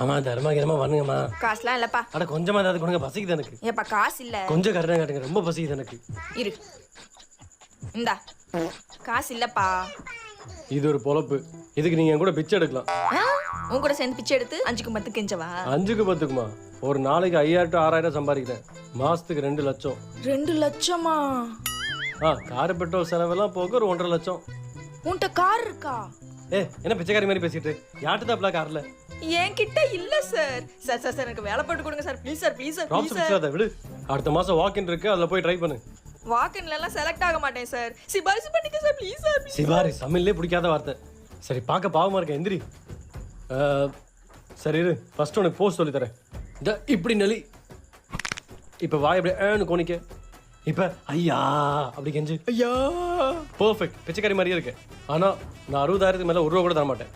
ஆமா தர்மகிரமா பண்ணுங்கம்மா. காசுலாம் இல்லப்பா. அட கொஞ்சமா ஏதாவது கொடுங்க, பசிக்குது எனக்கு. ஏப்பா காசு இல்ல. கொஞ்சம் கருணை காட்டுங்க, ரொம்ப பசிக்குது எனக்கு. இரு இந்தா காசு இல்லப்பா. இது ஒரு பொழப்பு. இதுக்கு நீங்க என் கூட பிச்சை எடுக்கலாம். உன் கூட சேர்ந்து பிச்சை எடுத்து 5க்கு 10 கெஞ்சவா? 5க்கு 10க்குமா? ஒரு நாளைக்கு 5000 to 6000 சம்பாதிக்கிறேன். மாசத்துக்கு 2 லட்சம். 2 லட்சமா? கார் பெட்ரோல் செலவெல்லாம் போக ஒரு 1.5 லட்சம். உன்கிட்ட கார் இருக்கா? என்ன பிச்சைக்காரி மாதிரி பேசிட்டு யார்கிட்ட தான் கார்ல? என்கிட்ட இல்ல சார். சார் சார் சார் எனக்கு வேலை போட்டு கொடுங்க sir. Please sir please sir please sir. அதை விடு. அடுத்த மாசம் வாக்கின் இருக்கு, அதுல போய் ட்ரை பண்ணு. வாக்கின்ல எல்லாம் செலக்ட் ஆக மாட்டேன் சார். சிபாரிசு பண்ணிக்க சார் ப்ளீஸ் சார். சிபாரி தமிழ்லே பிடிக்காத வார்த்தை. சரி பார்க்க பாவமா இருக்க, எந்திரி. சரி இரு, ஃபர்ஸ்ட் உனக்கு போஸ்ட் சொல்லி தரேன். இப்படி நெளி. இப்ப வாய் அப்படியே ஏன்னு கோணிக்க. இப்ப ஐயா அப்படி கெஞ்சு. ஐயா. பெர்ஃபெக்ட், பிச்சைக்காரி மாதிரியே இருக்கு. ஆனா நான் 60,000க்கு மேல 1 ரூபா கூட தர மாட்டேன்.